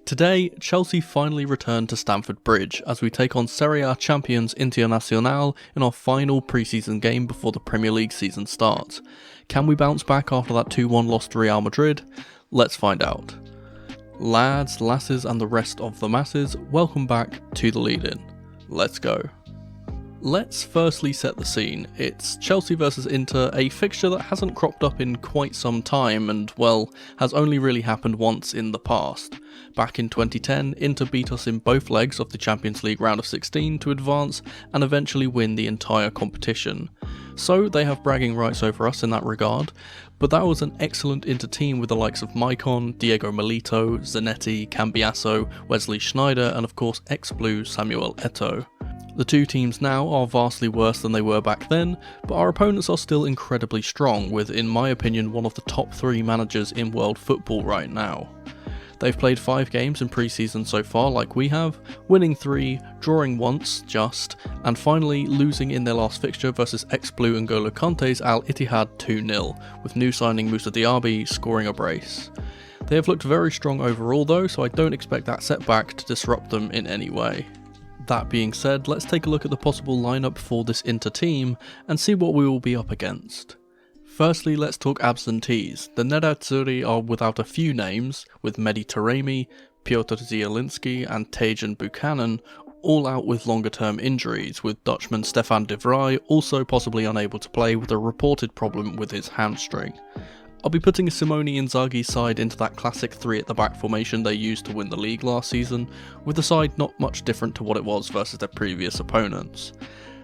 Today, Chelsea finally returned to Stamford Bridge as we take on Serie A champions Internazionale in our final pre-season game before the Premier League season starts. Can we bounce back after that 2-1 loss to Real Madrid? Let's find out. Lads, lasses and the rest of the masses, welcome back to the lead-in. Let's go. Let's firstly set the scene. It's Chelsea versus Inter, a fixture that hasn't cropped up in quite some time and, well, has only really happened once in the past. Back in 2010, Inter beat us in both legs of the Champions League round of 16 to advance and eventually win the entire competition. So they have bragging rights over us in that regard, but that was an excellent Inter team with the likes of Maicon, Diego Milito, Zanetti, Cambiasso, Wesley Sneijder and of course ex-Blue Samuel Eto'o. The two teams now are vastly worse than they were back then, but our opponents are still incredibly strong with, in my opinion, one of the top 3 managers in world football right now. They've played 5 games in pre-season so far like we have, winning 3, drawing once just, and finally losing in their last fixture versus ex-Blue N'Golo Kante's Al Ittihad 2-0, with new signing Moussa Diaby scoring a brace. They have looked very strong overall though, so I don't expect that setback to disrupt them in any way. That being said, let's take a look at the possible lineup for this Inter team and see what we will be up against. Firstly, let's talk absentees. The Nerazzurri are without a few names, with Mehdi Taremi, Piotr Zielinski and Tajan Buchanan all out with longer term injuries, with Dutchman Stefan de Vrij also possibly unable to play with a reported problem with his hamstring. I'll be putting Simone Inzaghi's side into that classic 3 at the back formation they used to win the league last season, with the side not much different to what it was versus their previous opponents.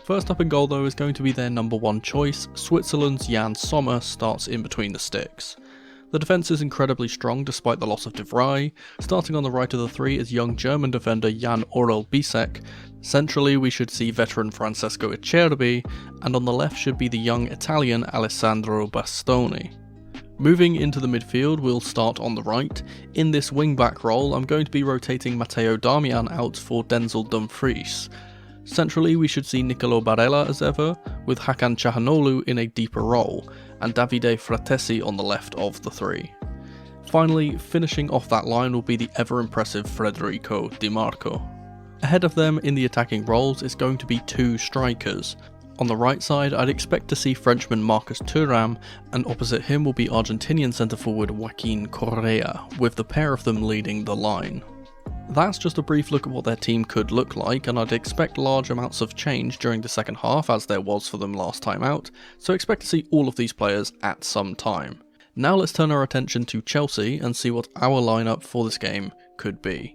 First up in goal though is going to be their number 1 choice. Switzerland's Jan Sommer starts in between the sticks. The defence is incredibly strong despite the loss of de Vrij. Starting on the right of the 3 is young German defender Jan Orel Bisek. Centrally we should see veteran Francesco Acerbi, and on the left should be the young Italian Alessandro Bastoni. Moving into the midfield, we'll start on the right. In this wing-back role, I'm going to be rotating Matteo Darmian out for Denzel Dumfries. Centrally, we should see Nicolo Barella as ever, with Hakan Çalhanoğlu in a deeper role, and Davide Fratesi on the left of the 3. Finally, finishing off that line will be the ever-impressive Federico Di Marco. Ahead of them in the attacking roles is going to be 2 strikers. On the right side, I'd expect to see Frenchman Marcus Thuram, and opposite him will be Argentinian centre-forward Joaquin Correa, with the pair of them leading the line. That's just a brief look at what their team could look like, and I'd expect large amounts of change during the second half as there was for them last time out, so expect to see all of these players at some time. Now let's turn our attention to Chelsea and see what our lineup for this game could be.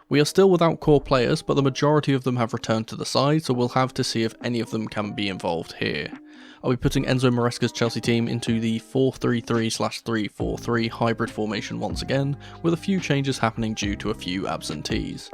We are still without core players, but the majority of them have returned to the side, so we'll have to see if any of them can be involved here. I'll be putting Enzo Maresca's Chelsea team into the 4-3-3/3-4-3 hybrid formation once again, with a few changes happening due to a few absentees.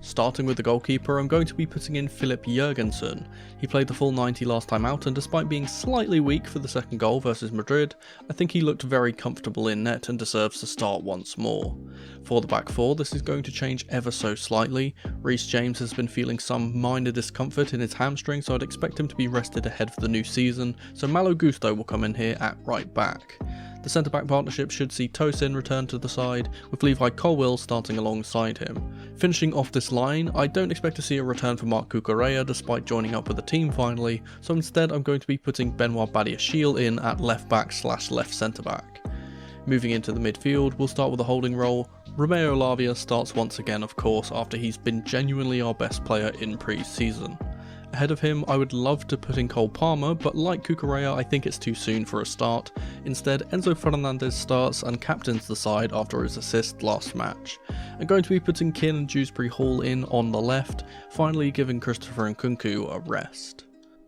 Starting with the goalkeeper, I'm going to be putting in Philip Jørgensen. He played the full 90 last time out, and despite being slightly weak for the second goal versus Madrid, I think he looked very comfortable in net and deserves to start once more. For the back 4, this is going to change ever so slightly. Reece James has been feeling some minor discomfort in his hamstring, so I'd expect him to be rested ahead of the new season, so Malo Gusto will come in here at right back. The centre-back partnership should see Tosin return to the side, with Levi Colwill starting alongside him. Finishing off this line, I don't expect to see a return for Marc Cucurella despite joining up with the team finally, so instead I'm going to be putting Benoit Badiashile in at left back/left centre-back. Moving into the midfield, we'll start with a holding role. Romeo Lavia starts once again of course after he's been genuinely our best player in pre-season. Ahead of him, I would love to put in Cole Palmer, but like Cucurella, I think it's too soon for a start. Instead, Enzo Fernandez starts and captains the side after his assist last match. I'm going to be putting Kiernan Dewsbury-Hall in on the left, finally giving Christopher Nkunku a rest.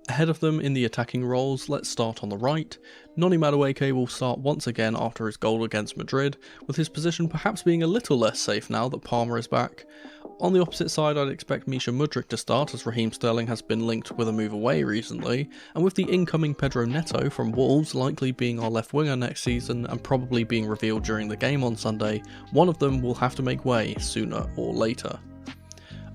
Ahead of them in the attacking roles, let's start on the right. Noni Madueke will start once again after his goal against Madrid, with his position perhaps being a little less safe now that Palmer is back. On the opposite side, I'd expect Misha Mudryk to start, as Raheem Sterling has been linked with a move away recently, and with the incoming Pedro Neto from Wolves likely being our left winger next season and probably being revealed during the game on Sunday, one of them will have to make way sooner or later.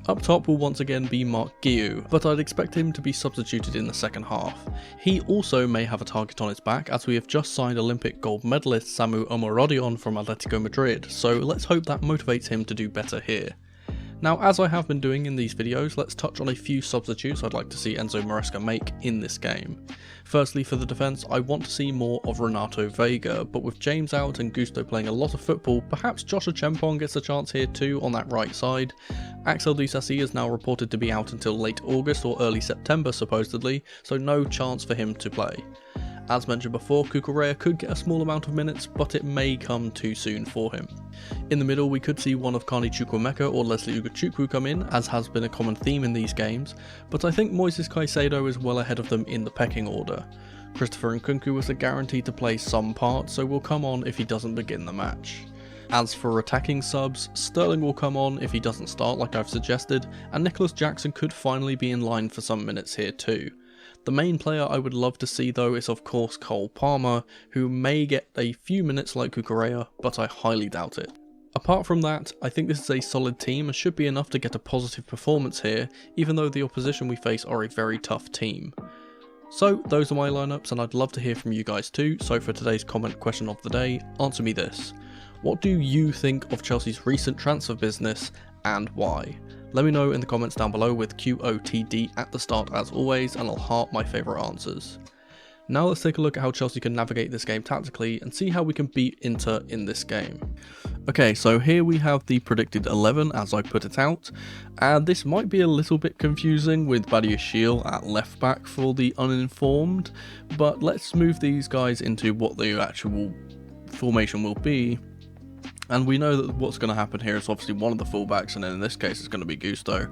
Up top will once again be Mark Guiu, but I'd expect him to be substituted in the second half. He also may have a target on his back, as we have just signed Olympic gold medalist Samu Omarodion from Atletico Madrid, so let's hope that motivates him to do better here. Now, as I have been doing in these videos, let's touch on a few substitutes I'd like to see Enzo Maresca make in this game. Firstly, for the defence, I want to see more of Renato Vega, but with James out and Gusto playing a lot of football, perhaps Joshua Chempong gets a chance here too on that right side. Axel Disasi is now reported to be out until late August or early September supposedly, so no chance for him to play. As mentioned before, Cucurella could get a small amount of minutes, but it may come too soon for him. In the middle, we could see one of Carney Chukwuemeka or Leslie Ugochukwu come in, as has been a common theme in these games, but I think Moises Caicedo is well ahead of them in the pecking order. Christopher Nkunku was a guarantee to play some part, so will come on if he doesn't begin the match. As for attacking subs, Sterling will come on if he doesn't start like I've suggested, and Nicholas Jackson could finally be in line for some minutes here too. The main player I would love to see though is of course Cole Palmer, who may get a few minutes like Cucurella, but I highly doubt it. Apart from that, I think this is a solid team and should be enough to get a positive performance here, even though the opposition we face are a very tough team. So those are my lineups, and I'd love to hear from you guys too, so for today's comment question of the day, answer me this. What do you think of Chelsea's recent transfer business, and why? Let me know in the comments down below with QOTD at the start as always, and I'll heart my favourite answers. Now let's take a look at how Chelsea can navigate this game tactically and see how we can beat Inter in this game. Okay, so here we have the predicted 11 as I put it out, and this might be a little bit confusing with Badiashile at left back for the uninformed, but let's move these guys into what the actual formation will be. And we know that what's going to happen here is obviously one of the fullbacks, and then in this case it's going to be Gusto,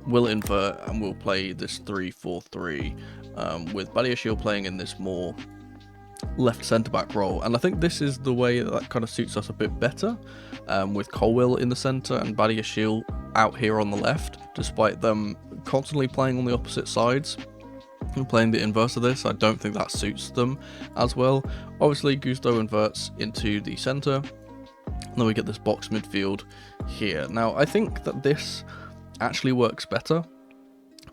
will invert and will play this 3-4-3 with Badiashile playing in this more left centre-back role. And I think this is the way that kind of suits us a bit better, with Colwill in the centre and Badiashile out here on the left, despite them constantly playing on the opposite sides. And playing the inverse of this, I don't think that suits them as well. Obviously Gusto inverts into the centre, and then we get this box midfield here. Now, I think that this actually works better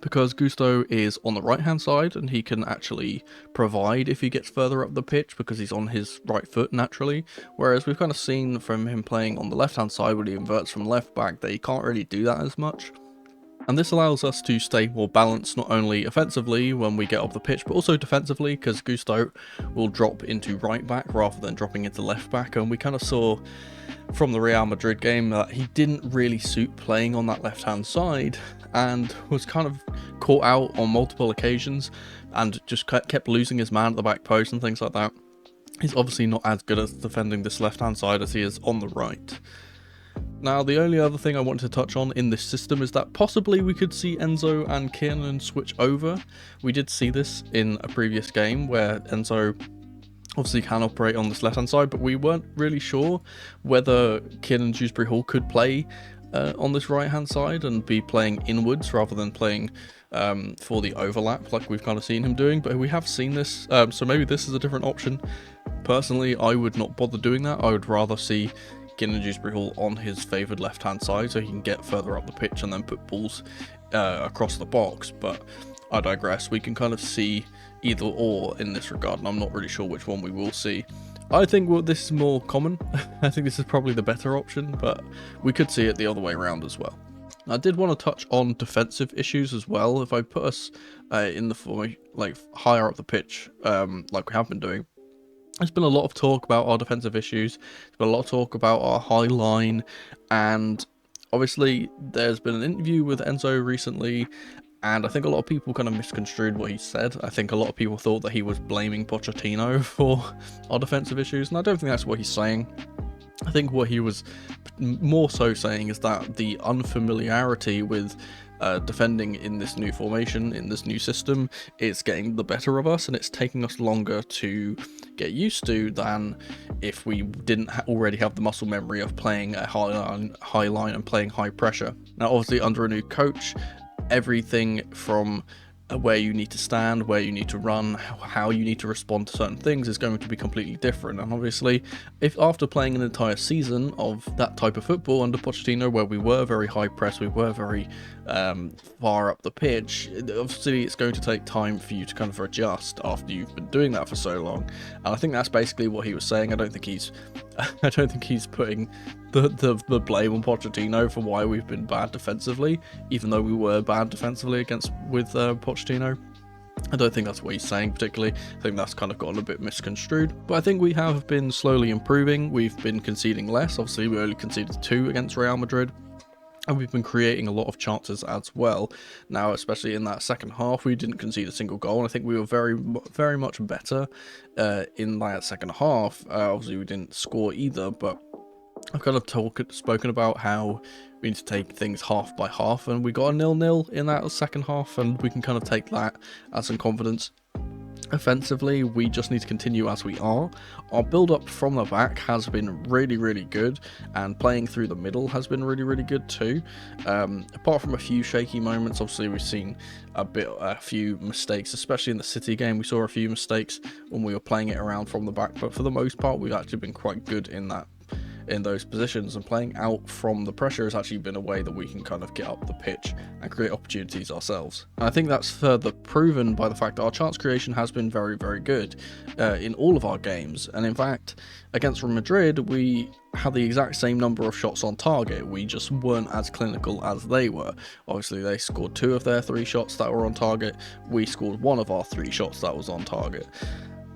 because Gusto is on the right hand side and he can actually provide if he gets further up the pitch because he's on his right foot naturally, whereas we've kind of seen from him playing on the left hand side when he inverts from left back that he can't really do that as much. And this allows us to stay more balanced, not only offensively when we get off the pitch, but also defensively, because Gusto will drop into right back rather than dropping into left back. And we kind of saw from the Real Madrid game that he didn't really suit playing on that left hand side and was kind of caught out on multiple occasions and just kept losing his man at the back post and things like that. He's obviously not as good at defending this left hand side as he is on the right. Now, the only other thing I wanted to touch on in this system is that possibly we could see Enzo and Kiernan switch over. We did see this in a previous game where Enzo obviously can operate on this left hand side, but we weren't really sure whether Kiernan Dewsbury Hall could play on this right hand side and be playing inwards rather than playing for the overlap like we've kind of seen him doing, but we have seen this, so maybe this is a different option. Personally, I would not bother doing that. I would rather see Kiernan Dewsbury Hall on his favoured left hand side so he can get further up the pitch and then put balls across the box, but I digress. We can kind of see either or in this regard, and I'm not really sure which one we will see. I think this is more common. I think this is probably the better option, but we could see it the other way around as well. I did want to touch on defensive issues as well. If I put us in the formation, like higher up the pitch, like we have been doing, there's been a lot of talk about our defensive issues. There's been a lot of talk about our high line, and obviously there's been an interview with Enzo recently, and I think a lot of people kind of misconstrued what he said. I think a lot of people thought that he was blaming Pochettino for our defensive issues, and I don't think that's what he's saying. I think what he was more so saying is that the unfamiliarity with defending in this new formation, in this new system, is getting the better of us, and it's taking us longer to get used to than if we didn't already have the muscle memory of playing a high line and playing high pressure. Now, obviously, under a new coach, everything from where you need to stand, where you need to run, how you need to respond to certain things is going to be completely different. And obviously, if after playing an entire season of that type of football under Pochettino, where we were very high press, we were very far up the pitch, obviously it's going to take time for you to kind of adjust after you've been doing that for so long. And I think that's basically what he was saying. I don't think he's putting the blame on Pochettino for why we've been bad defensively, even though we were bad defensively with Pochettino. I don't think that's what he's saying particularly. I think that's kind of gotten a bit misconstrued. But I think we have been slowly improving. We've been conceding less. Obviously, we only conceded 2 against Real Madrid. And we've been creating a lot of chances as well. Now, especially in that second half, we didn't concede a single goal. And I think we were very much better in that second half. Obviously, we didn't score either, but I've kind of spoken about how we need to take things half by half, and we got a 0-0 in that second half, and we can kind of take that as some confidence. Offensively, we just need to continue as we are. Our build-up from the back has been really good, and playing through the middle has been really good too. Apart from a few shaky moments, obviously we've seen a few mistakes, especially in the City game. We saw a few mistakes when we were playing it around from the back, but for the most part, we've actually been quite good in those positions, and playing out from the pressure has actually been a way that we can kind of get up the pitch and create opportunities ourselves. And I think that's further proven by the fact that our chance creation has been very good in all of our games. And in fact, against Real Madrid, we had the exact same number of shots on target. We just weren't as clinical as they were. Obviously, they scored 2 of their 3 shots that were on target. We scored 1 of our 3 shots that was on target.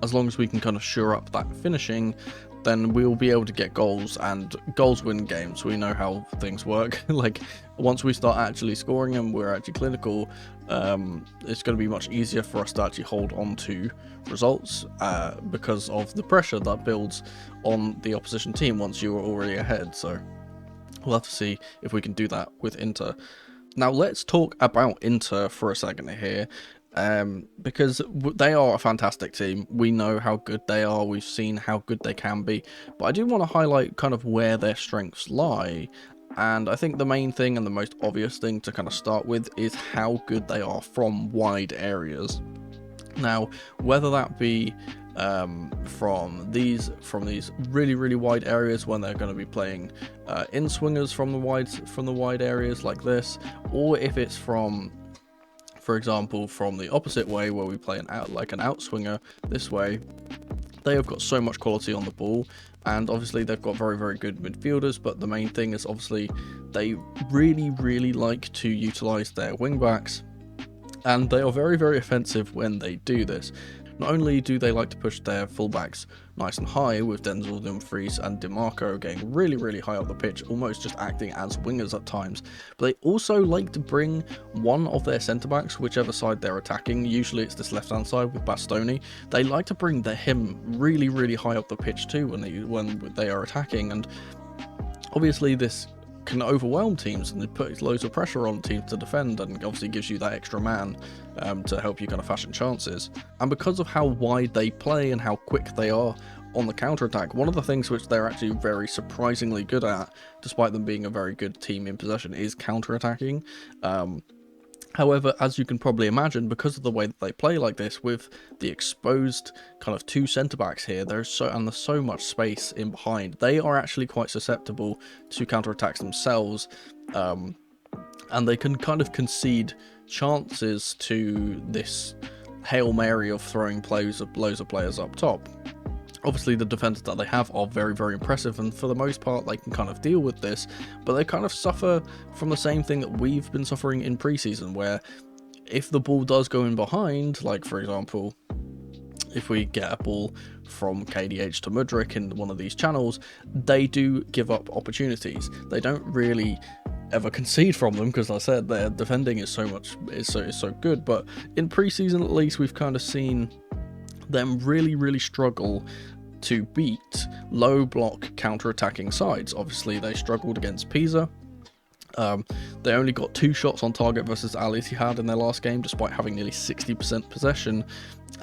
As long as we can kind of shore up that finishing, then we'll be able to get goals, and goals win games. We know how things work. Like, once we start actually scoring and we're actually clinical, it's going to be much easier for us to actually hold on to results because of the pressure that builds on the opposition team once you are already ahead. So we'll have to see if we can do that with Inter. Now let's talk about Inter for a second here. Because they are a fantastic team. We know how good they are, we've seen how good they can be, but I do want to highlight kind of where their strengths lie. And I think the main thing and the most obvious thing to kind of start with is how good they are from wide areas. Now, whether that be from these really wide areas when they're going to be playing in swingers from the wide areas like this, or if it's from, for example, from the opposite way where we play an outswinger this way, they have got so much quality on the ball, and obviously they've got very good midfielders. But the main thing is obviously they really like to utilize their wing backs, and they are very offensive when they do this. Not only do they like to push their fullbacks nice and high, with Enzo, Dumfries and DiMarco getting really high up the pitch, almost just acting as wingers at times, but they also like to bring one of their centre-backs, whichever side they're attacking. Usually it's this left-hand side with Bastoni. They like to bring him really high up the pitch too when they are attacking, and obviously this can overwhelm teams and it puts loads of pressure on teams to defend, and obviously gives you that extra man to help you kind of fashion chances. And because of how wide they play and how quick they are on the counter-attack, one of the things which they're actually very surprisingly good at, despite them being a very good team in possession, is counter-attacking. However, as you can probably imagine, because of the way that they play like this, with the exposed kind of 2 centre-backs here, there's so much space in behind, they are actually quite susceptible to counter-attacks themselves, and they can kind of concede chances to this Hail Mary of throwing loads of players up top. Obviously, the defenders that they have are very impressive, and for the most part they can kind of deal with this, but they kind of suffer from the same thing that we've been suffering in pre-season, where if the ball does go in behind, like for example, if we get a ball from KDH to Mudryk in one of these channels, they do give up opportunities. They don't really ever concede from them, because like I said, their defending is so good, but in pre-season at least we've kind of seen them really struggle to beat low block counter-attacking sides. Obviously they struggled against Pisa. They only got 2 shots on target versus Al Ittihad in their last game, despite having nearly 60% possession.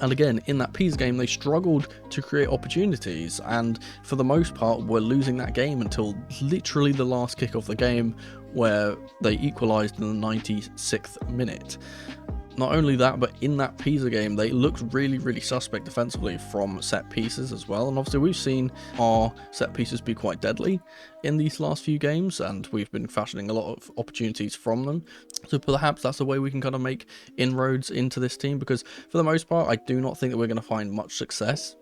And again, in that Pisa game, they struggled to create opportunities, and for the most part were losing that game until literally the last kick of the game, where they equalised in the 96th minute. Not only that, but in that Pisa game, they looked really suspect defensively from set pieces as well. And obviously we've seen our set pieces be quite deadly in these last few games, and we've been fashioning a lot of opportunities from them. So perhaps that's a way we can kind of make inroads into this team, because for the most part, I do not think that we're going to find much success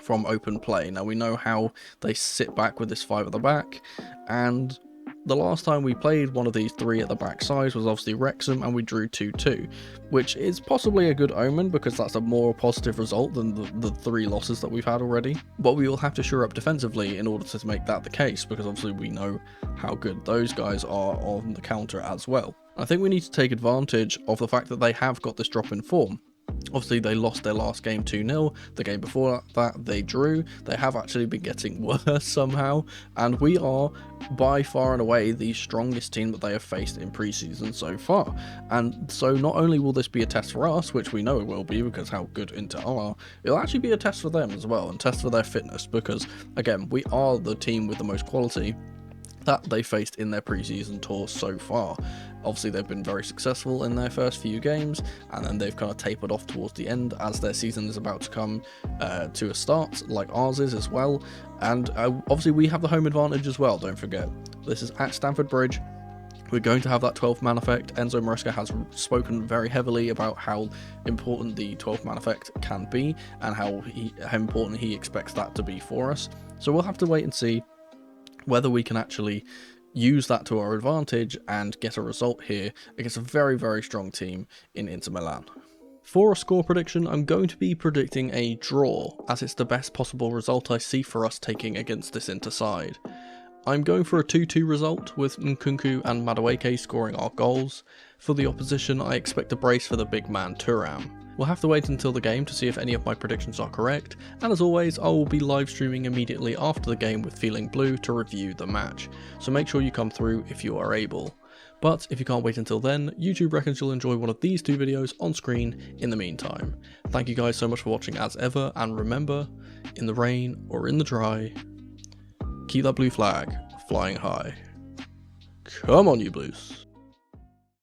from open play. Now, we know how they sit back with this 5 at the back, and the last time we played one of these 3 at the back sides was obviously Wrexham, and we drew 2-2, which is possibly a good omen because that's a more positive result than the 3 losses that we've had already. But we will have to shore up defensively in order to make that the case, because obviously we know how good those guys are on the counter as well. I think we need to take advantage of the fact that they have got this drop in form. Obviously, they lost their last game 2-0. The game before that, they drew. They have actually been getting worse somehow. And we are, by far and away, the strongest team that they have faced in pre-season so far. And so not only will this be a test for us, which we know it will be because how good Inter are, it'll actually be a test for them as well, and test for their fitness, because, again, we are the team with the most quality that they faced in their pre-season tour so far. Obviously, they've been very successful in their first few games, and then they've kind of tapered off towards the end as their season is about to come to a start, like ours is as well. And obviously, we have the home advantage as well, don't forget. This is at Stamford Bridge. We're going to have that 12th man effect. Enzo Maresca has spoken very heavily about how important the 12th man effect can be, and how important he expects that to be for us. So we'll have to wait and see whether we can actually use that to our advantage and get a result here against a very strong team in Inter Milan. For a score prediction, I'm going to be predicting a draw, as it's the best possible result I see for us taking against this Inter side. I'm going for a 2-2 result, with Nkunku and Madueke scoring our goals. For the opposition, I expect a brace for the big man Thuram. We'll have to wait until the game to see if any of my predictions are correct, and as always, I will be live streaming immediately after the game with Feeling Blue to review the match, so make sure you come through if you are able. But if you can't wait until then, YouTube reckons you'll enjoy one of these 2 videos on screen in the meantime. Thank you guys so much for watching as ever, and remember, in the rain or in the dry, keep that blue flag flying high. Come on, you Blues.